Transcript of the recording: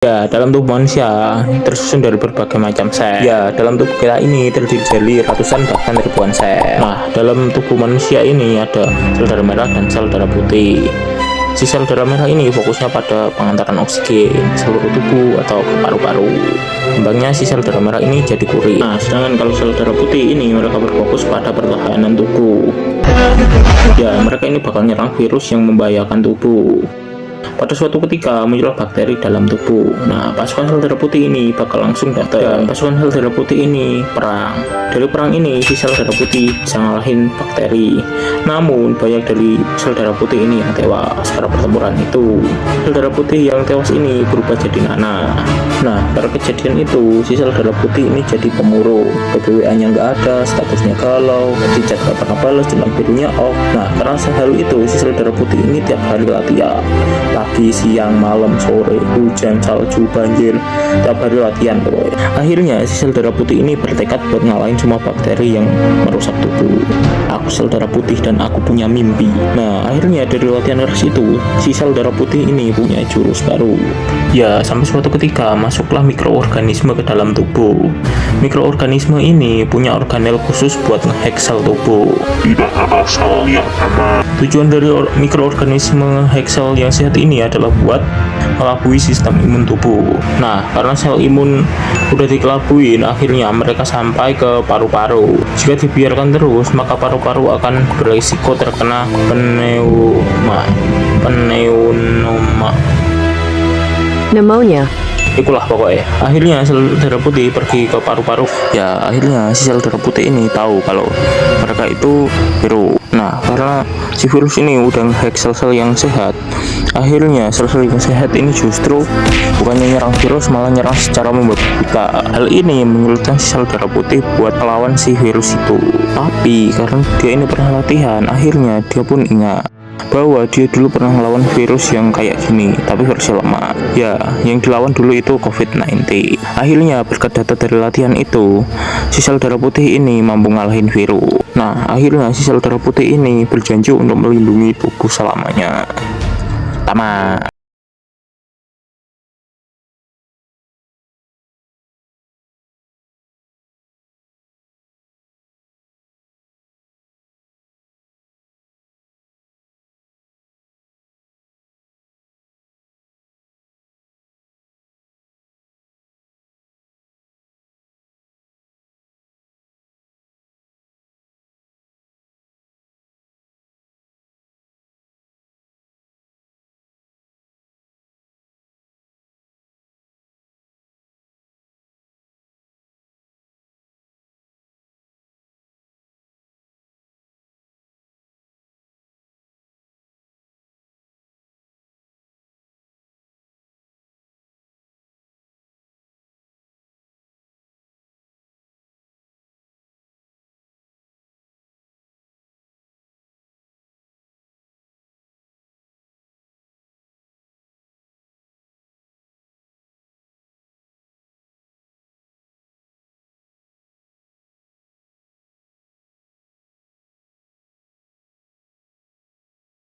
Ya, dalam tubuh manusia tersusun dari berbagai macam sel. Ya, dalam tubuh kita ini terdiri dari ratusan bahkan ribuan sel. Nah, dalam tubuh manusia ini ada sel darah merah dan sel darah putih. Si sel darah merah ini fokusnya pada pengantaran oksigen ke seluruh tubuh atau ke paru-paru. Kembangnya si sel darah merah ini jadi kurit. Nah, sedangkan kalau sel darah putih ini mereka berfokus pada pertahanan tubuh. Ya, mereka ini bakal nyerang virus yang membahayakan tubuh. Pada suatu ketika muncullah bakteri dalam tubuh. Nah, pasukan sel darah putih ini bakal langsung datang. Dan pasukan sel darah putih ini perang. Dari perang ini, si sel darah putih bisa ngalahin bakteri. Namun, banyak dari sel darah putih ini yang tewas karena pertempuran itu. Sel darah putih yang tewas ini berubah jadi nanah. Nah, pada kejadian itu, si sel darah putih ini jadi pemurung. PBWA-nya nggak ada, statusnya galau, di chat nggak pernah balas, dan birunya off. Nah, karena hal itu, si sel darah putih ini tiap hari latihan. Pagi, siang, malam, sore, hujan, salju, banjir, tiap hari latihan pokoknya. Akhirnya si sel darah putih ini bertekad buat ngalahin semua bakteri yang merusak tubuh. Aku sel darah putih dan aku punya mimpi. Nah, akhirnya dari latihan keras itu, si sel darah putih ini punya jurus baru. Ya, sampai suatu ketika masuklah mikroorganisme ke dalam tubuh. Mikroorganisme ini punya organel khusus buat ngehack sel tubuh. Tidak ada sel yang aman. Tujuan dari mikroorganisme hack sel yang sehat ini adalah buat melabui sistem imun tubuh. Nah, karena sel imun udah dikelabuin, akhirnya mereka sampai ke paru-paru. Jika dibiarkan terus, maka paru-paru akan berisiko terkena Pneumonia. itulah pokoknya. Akhirnya sel darah putih pergi ke paru-paru. Ya, akhirnya si sel darah putih ini tahu kalau mereka itu virus. Nah, karena si virus ini udah ngehack sel-sel yang sehat, akhirnya sel-sel yang sehat ini justru bukannya nyerang virus, malah nyerang secara membabi-buta. Hal ini menyulitkan si sel darah putih buat melawan si virus itu. Tapi karena dia ini pernah latihan, akhirnya dia pun ingat bahwa dia dulu pernah melawan virus yang kayak gini, tapi versi lama. Ya, yang dilawan dulu itu COVID-19. Akhirnya berkat data dari latihan itu, si sel darah putih ini mampu ngalahin virus. Nah, akhirnya si sel darah putih ini berjanji untuk melindungi tubuh selamanya. Tamat.